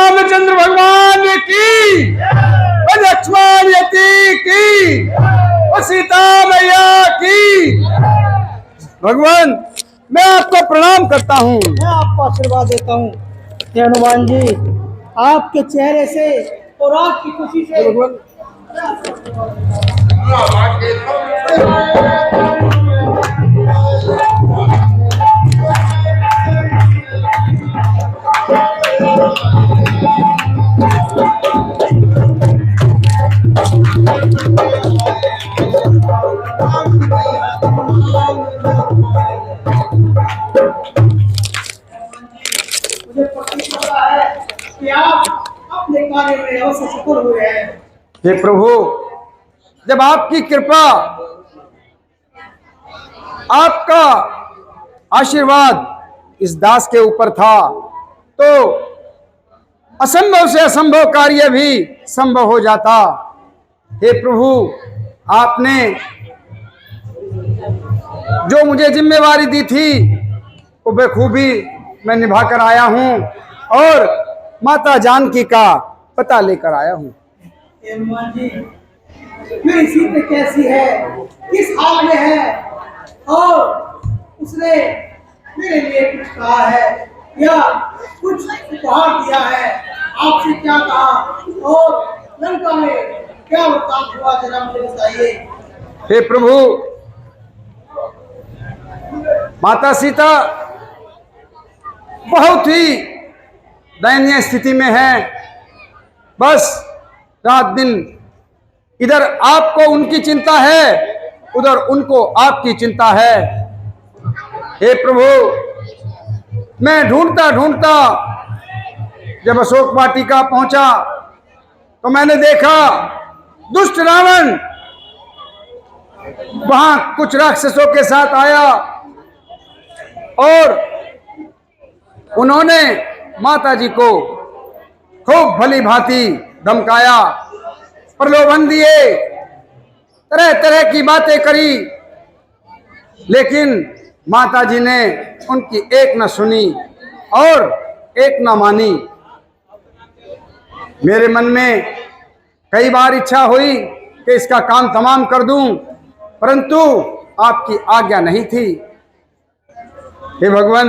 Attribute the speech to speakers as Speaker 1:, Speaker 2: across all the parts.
Speaker 1: रामचंद्र भगवान की, लक्ष्मण यति की, सीता मैया की। भगवान मैं आपको प्रणाम करता हूँ।
Speaker 2: मैं आपको आशीर्वाद देता हूँ। हनुमान जी, आपके चेहरे से और आपकी खुशी से मुझे प्रतीत होता है कि आप अपने कार्य में अवश्य सफल हुए हैं।
Speaker 1: हे प्रभु, जब आपकी कृपा, आपका आशीर्वाद इस दास के ऊपर था तो असंभव से असंभव कार्य भी संभव हो जाता। हे प्रभु, आपने जो मुझे जिम्मेवारी दी थी वो बखूबी मैं निभा कर आया हूं और माता जानकी का पता लेकर आया हूं।
Speaker 2: हनुमान जी, मेरी सीता कैसी है, किस हाल में है, और उसने मेरे लिए कुछ कहा है या कुछ उपहार दिया है, आपसे क्या कहा और लंका में क्या वृतांत हुआ, जरा मुझे बताइए।
Speaker 1: हे प्रभु, माता सीता बहुत ही दयनीय स्थिति में है। बस रात दिन इधर आपको उनकी चिंता है, उधर उनको आपकी चिंता है। हे प्रभु, मैं ढूंढता ढूंढता जब अशोक वाटिका पहुंचा तो मैंने देखा दुष्ट रावण वहां कुछ राक्षसों के साथ आया और उन्होंने माता जी को खूब भली भांति धमकाया, प्रलोभन दिए, तरह तरह की बातें करी, लेकिन माता जी ने उनकी एक न सुनी और एक न मानी। मेरे मन में कई बार इच्छा हुई कि इसका काम तमाम कर दूं, परंतु आपकी आज्ञा नहीं थी। हे भगवान,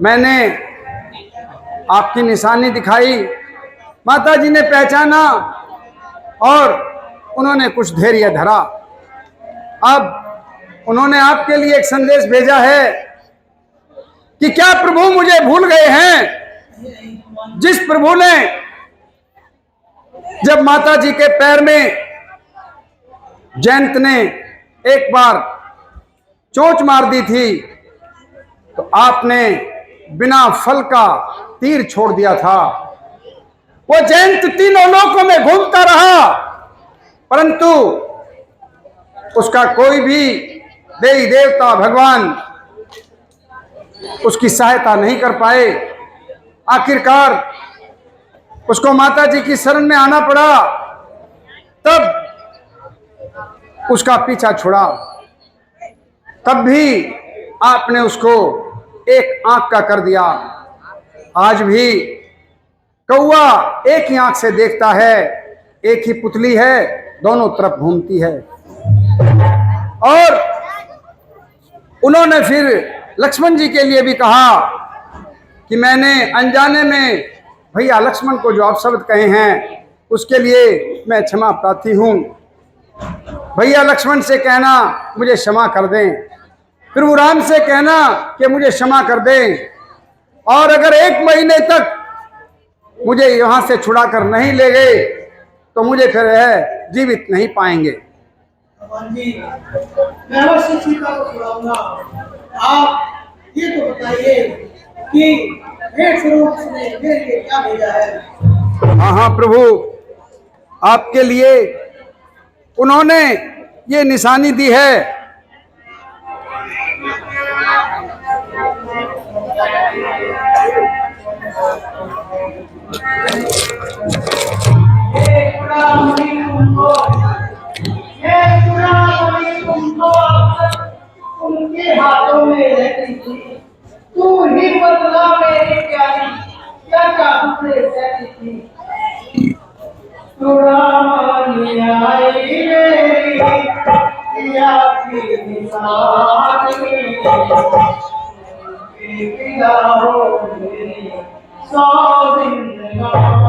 Speaker 1: मैंने आपकी निशानी दिखाई, माता जी ने पहचाना और उन्होंने कुछ धैर्य धरा। अब उन्होंने आपके लिए एक संदेश भेजा है कि क्या प्रभु मुझे भूल गए हैं? जिस प्रभु ने जब माता जी के पैर में जयंत ने एक बार चोंच मार दी थी तो आपने बिना फल का तीर छोड़ दिया था। वो जयंत तीनों लोकों में घूमता रहा, परंतु उसका कोई भी देवी देवता भगवान उसकी सहायता नहीं कर पाए। आखिरकार उसको माता जी की शरण में आना पड़ा, तब उसका पीछा छुड़ा। तब भी आपने उसको एक आंख का कर दिया। आज भी कौवा एक ही आंख से देखता है, एक ही पुतली है, दोनों तरफ घूमती है। और उन्होंने फिर लक्ष्मण जी के लिए भी कहा कि मैंने अनजाने में भैया लक्ष्मण को जो अपशब्द कहे हैं उसके लिए मैं क्षमा प्रार्थी हूं। भैया लक्ष्मण से कहना मुझे क्षमा कर दें, प्रभु राम से कहना कि मुझे क्षमा कर दें, और अगर 1 महीने तक मुझे यहां से छुड़ा कर नहीं ले गए तो मुझे फिर जीवित नहीं पाएंगे।
Speaker 2: मैं अवश्य सीता को छुड़ाऊंगा। आप ये तो बताइए कि भेंट स्वरूप ने मेरे लिए क्या भेजा है।
Speaker 1: हाँ प्रभु, आपके लिए उन्होंने ये निशानी दी है।
Speaker 2: उनके हाथों में रहती थी, तू ही बदला मेरी प्यारी, क्या दूसरे सहती थी। पुरानी आई मेरी पिया की निशानी, पिया हो मेरी सौ जिंदगानी।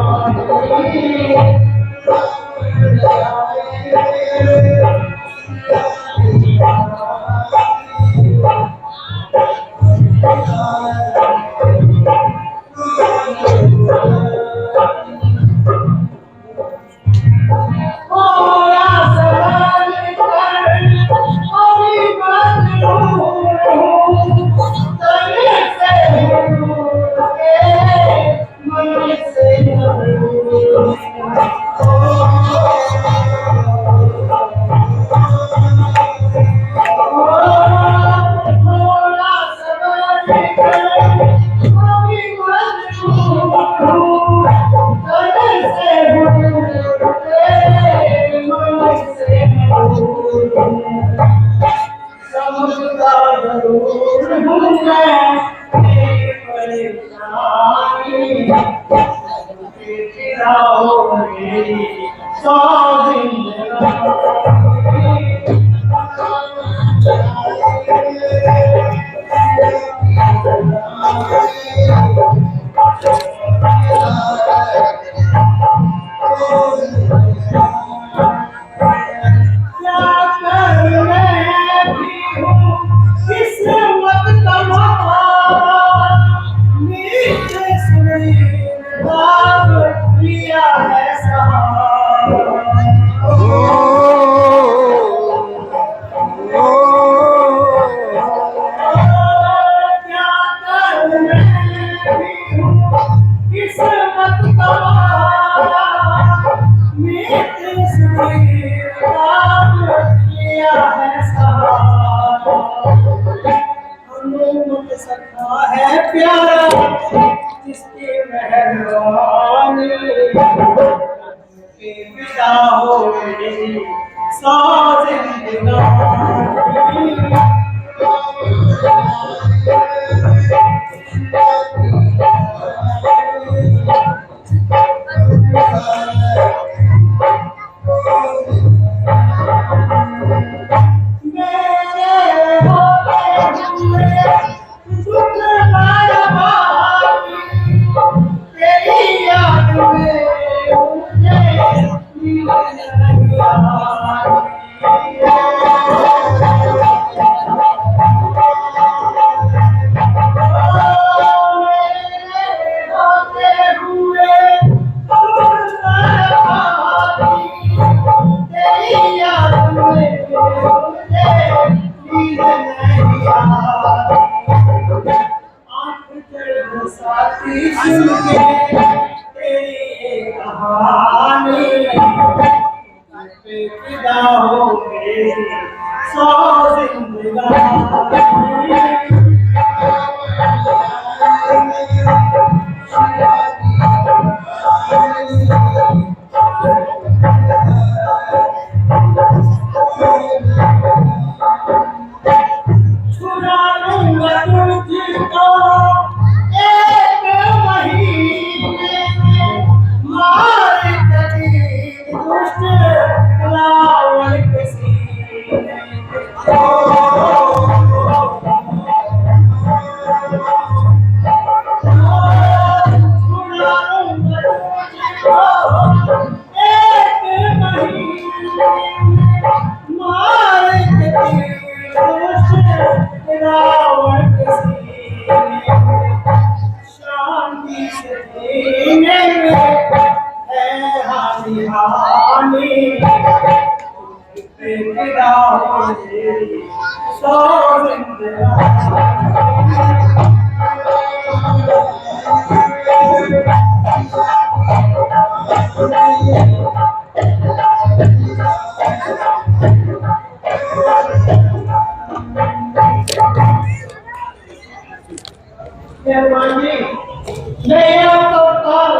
Speaker 2: मैं आपका उपकार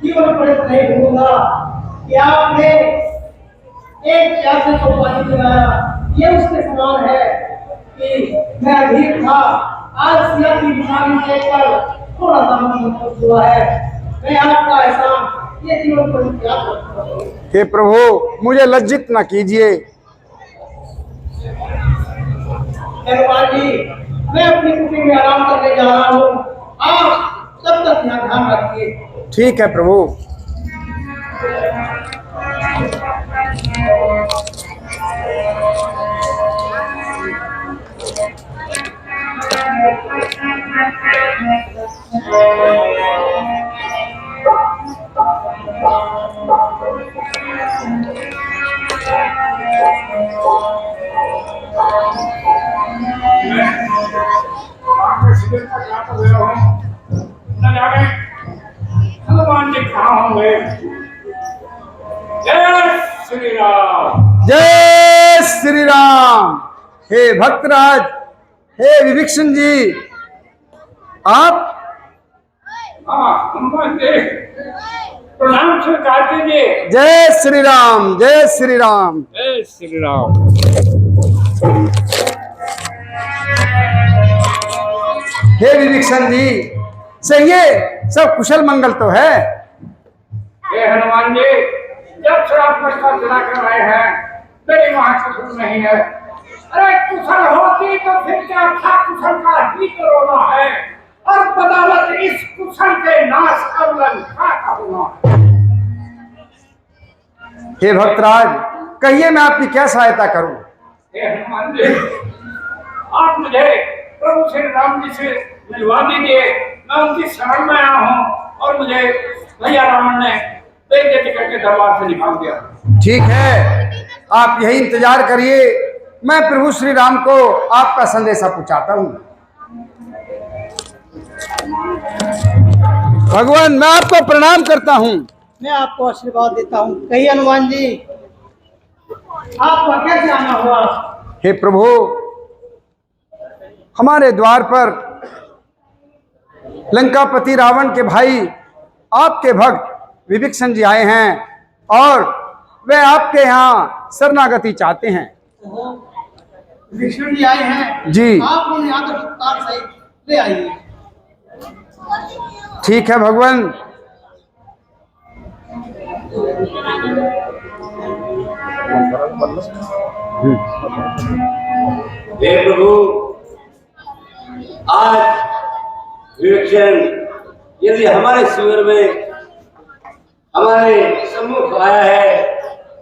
Speaker 2: जीवन पर्यंत नहीं भूलूंगा कि आपने एक प्यासे को पानी पिलाया। ये उसके समान है कि मैं अधीर था, आज सियासी बीमारी देखकर थोड़ा सा मन हुआ है। मैं आपका एहसान ये जीवन पर याद रखता हूँ।
Speaker 1: हे प्रभु, मुझे लज्जित न कीजिए।
Speaker 2: हनुमान जी, मैं अपनी कुटी में आराम करने जा रहा हूँ। आप तब तक यहाँ ध्यान रखिए।
Speaker 1: ठीक है प्रभु।
Speaker 3: हनुमान जी कहाँ होंगे? जय श्री राम।
Speaker 1: जय श्री राम। हे भक्तराज, हे विभीषण जी, आप?
Speaker 3: हाँ हनुमान जी, प्रणाम स्वीकार कीजिए।
Speaker 1: जय श्री राम, जय श्री राम।
Speaker 3: जय श्री राम।
Speaker 1: हे विभीषण जी, सहिए सब कुशल मंगल तो है?
Speaker 3: हे हनुमान जी, जब से आप प्रस्ताव चला कर आए हैं, मेरी वहां कुशल नहीं है। अरे कुशल होती तो फिर क्या था, कुशल का ही तो रोना है, और बदौलत इस कुशल के नाश अब लंका का होना।
Speaker 1: हे भक्तराज, कहिए मैं आपकी क्या सहायता करूं?
Speaker 3: हे हनुमान जी, आप मुझे प्रभु श्री राम जी से मिलवा दीजिए। मैं उनकी शरण में आया हूँ और मुझे भैया रावण ने बेइज्जती करके दरबार से निकाल दिया।
Speaker 1: ठीक है, आप यही इंतजार करिए, मैं प्रभु श्री राम को आपका संदेशा पहुंचाता हूं। भगवान, मैं आपको प्रणाम करता हूं।
Speaker 2: मैं आपको आशीर्वाद देता हूँ। कहिए हनुमान जी, आपका कैसे आना हुआ?
Speaker 1: हे प्रभु, हमारे द्वार पर लंकापति रावण के भाई आपके भक्त विभीषण जी आए हैं और वे आपके यहाँ शरणागति चाहते हैं।
Speaker 2: विष्णु जी आए हैं
Speaker 1: जी।
Speaker 2: आप उन्हें आदर सत्कार सहित ले आइए।
Speaker 1: ठीक है भगवान।
Speaker 4: हे प्रभु, आज विभीषण यदि हमारे शिविर में हमारे सम्मुख आया है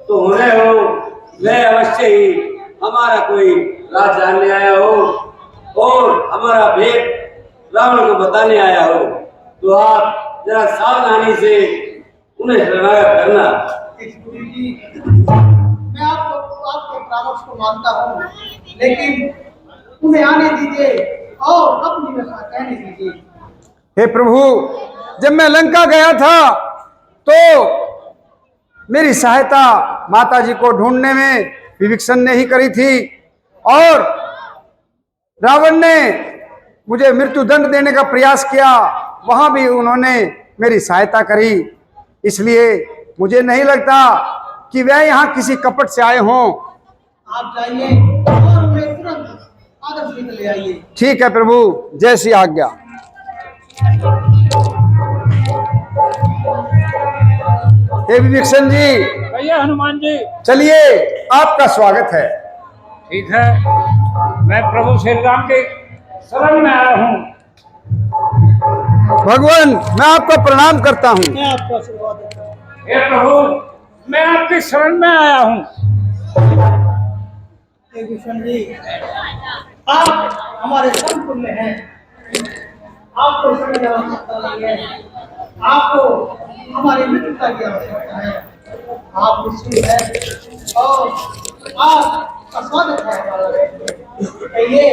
Speaker 4: तो होने हो वह अवश्य ही हमारा कोई राज जानने आया हो और हमारा भेद रावण को बताने आया हो, तो आप जरा सावधानी से उन्हें शरणागत करना।
Speaker 2: गुरु जी, मैं आपके परामर्श को मानता हूँ, लेकिन उन्हें आने दीजिए और अपनी भाषा कहने दीजिए।
Speaker 1: हे प्रभु, जब मैं लंका गया था तो मेरी सहायता माता जी को ढूंढने में विभीषण ने ही करी थी और रावण ने मुझे मृत्यु दंड देने का प्रयास किया, वहां भी उन्होंने मेरी सहायता करी। इसलिए मुझे नहीं लगता कि वह यहाँ किसी कपट से आए हों।
Speaker 2: आप जाइए और उन्हें तुरंत आदर सहित ले आइए।
Speaker 1: ठीक है प्रभु, जैसी आज्ञा। हे विभीषण जी,
Speaker 3: भैया हनुमान जी,
Speaker 1: चलिए, आपका स्वागत है।
Speaker 3: ठीक है, मैं प्रभु श्री राम के शरण में आया हूँ।
Speaker 1: भगवान, मैं आपको प्रणाम करता हूँ।
Speaker 2: मैं आपको आशीर्वाद देता हूँ।
Speaker 3: हे प्रभु, मैं आपकी शरण में आया हूँ।
Speaker 2: हे विष्णु जी, आप हमारे समतुल्य हैं। आपको समझ की आवश्यकता नहीं है, आपको हमारी मित्रता की आवश्यकता है। आप निश्चित हैं और आपका स्वागत है हमारा। कहिए